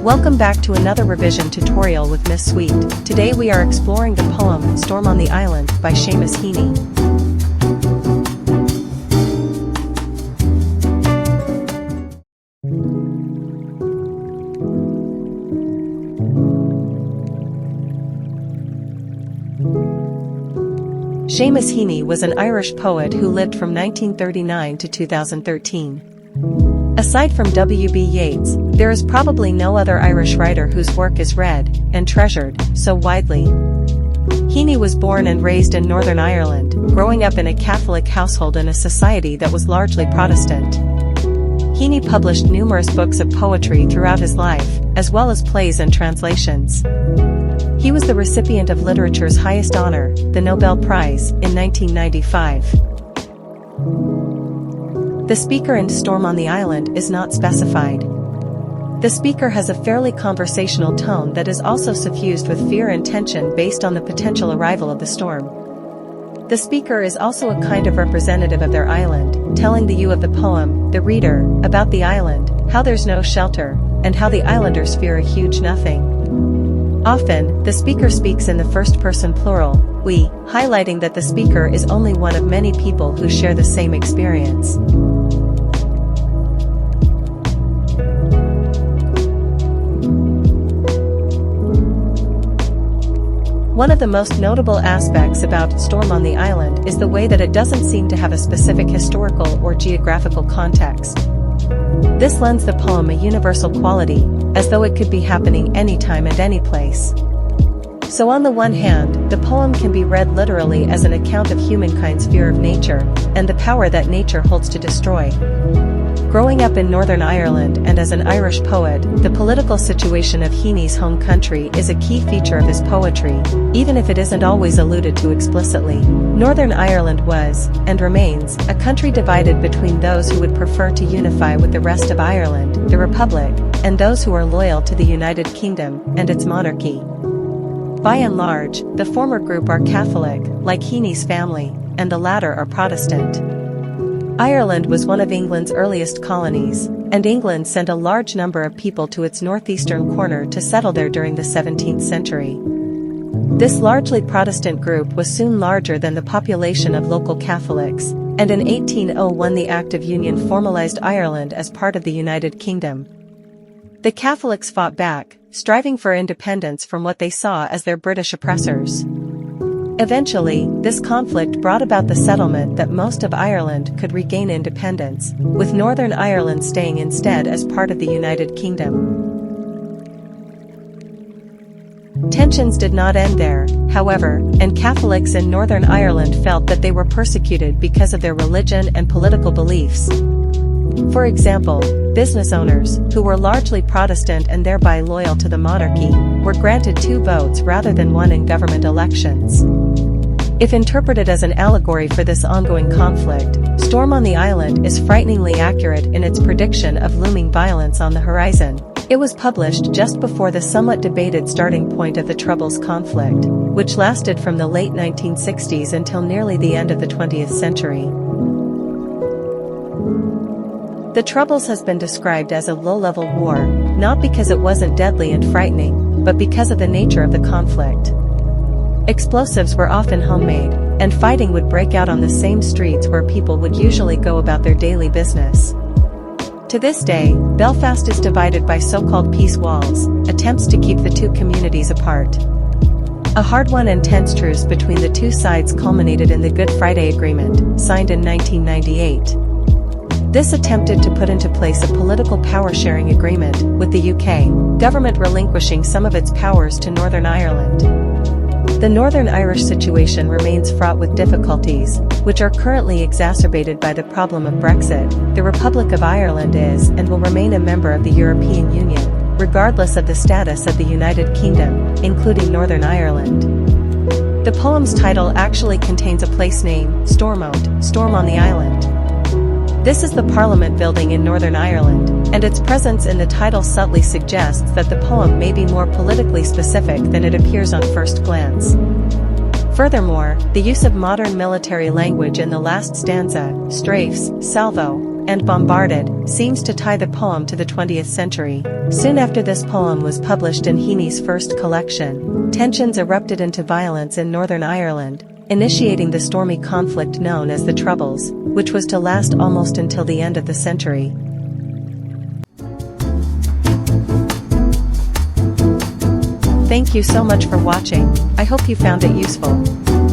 Welcome back to another revision tutorial with Miss Sweet. Today we are exploring the poem Storm on the Island by Seamus Heaney. Seamus Heaney was an Irish poet who lived from 1939 to 2013. Aside from W.B. Yeats, there is probably no other Irish writer whose work is read and treasured so widely. Heaney was born and raised in Northern Ireland, growing up in a Catholic household in a society that was largely Protestant. Heaney published numerous books of poetry throughout his life, as well as plays and translations. He was the recipient of literature's highest honor, the Nobel Prize, in 1995. The speaker in Storm on the Island is not specified. The speaker has a fairly conversational tone that is also suffused with fear and tension based on the potential arrival of the storm. The speaker is also a kind of representative of their island, telling the you of the poem, the reader, about the island, how there's no shelter, and how the islanders fear a huge nothing. Often, the speaker speaks in the first-person plural, we, highlighting that the speaker is only one of many people who share the same experience. One of the most notable aspects about Storm on the Island is the way that it doesn't seem to have a specific historical or geographical context. This lends the poem a universal quality, as though it could be happening anytime and any place. So on the one hand, the poem can be read literally as an account of humankind's fear of nature, and the power that nature holds to destroy. Growing up in Northern Ireland and as an Irish poet, the political situation of Heaney's home country is a key feature of his poetry, even if it isn't always alluded to explicitly. Northern Ireland was, and remains, a country divided between those who would prefer to unify with the rest of Ireland, the Republic, and those who are loyal to the United Kingdom and its monarchy. By and large, the former group are Catholic, like Heaney's family, and the latter are Protestant. Ireland was one of England's earliest colonies, and England sent a large number of people to its northeastern corner to settle there during the 17th century. This largely Protestant group was soon larger than the population of local Catholics, and in 1801 the Act of Union formalized Ireland as part of the United Kingdom. The Catholics fought back, striving for independence from what they saw as their British oppressors. Eventually, this conflict brought about the settlement that most of Ireland could regain independence, with Northern Ireland staying instead as part of the United Kingdom. Tensions did not end there, however, and Catholics in Northern Ireland felt that they were persecuted because of their religion and political beliefs. For example, business owners, who were largely Protestant and thereby loyal to the monarchy, were granted 2 votes rather than 1 in government elections. If interpreted as an allegory for this ongoing conflict, Storm on the Island is frighteningly accurate in its prediction of looming violence on the horizon. It was published just before the somewhat debated starting point of the Troubles conflict, which lasted from the late 1960s until nearly the end of the 20th century. The Troubles has been described as a low-level war, not because it wasn't deadly and frightening, but because of the nature of the conflict. Explosives were often homemade, and fighting would break out on the same streets where people would usually go about their daily business. To this day, Belfast is divided by so-called peace walls, attempts to keep the two communities apart. A hard-won and tense truce between the two sides culminated in the Good Friday Agreement, signed in 1998. This attempted to put into place a political power-sharing agreement, with the UK government relinquishing some of its powers to Northern Ireland. The Northern Irish situation remains fraught with difficulties, which are currently exacerbated by the problem of Brexit. The Republic of Ireland is and will remain a member of the European Union, regardless of the status of the United Kingdom, including Northern Ireland. The poem's title actually contains a place name, Stormont, Storm on the Island. This is the Parliament building in Northern Ireland, and its presence in the title subtly suggests that the poem may be more politically specific than it appears on first glance. Furthermore, the use of modern military language in the last stanza, strafes, salvo, and bombarded, seems to tie the poem to the 20th century. Soon after this poem was published in Heaney's first collection, tensions erupted into violence in Northern Ireland, initiating the stormy conflict known as the Troubles, which was to last almost until the end of the century. Thank you so much for watching. I hope you found it useful.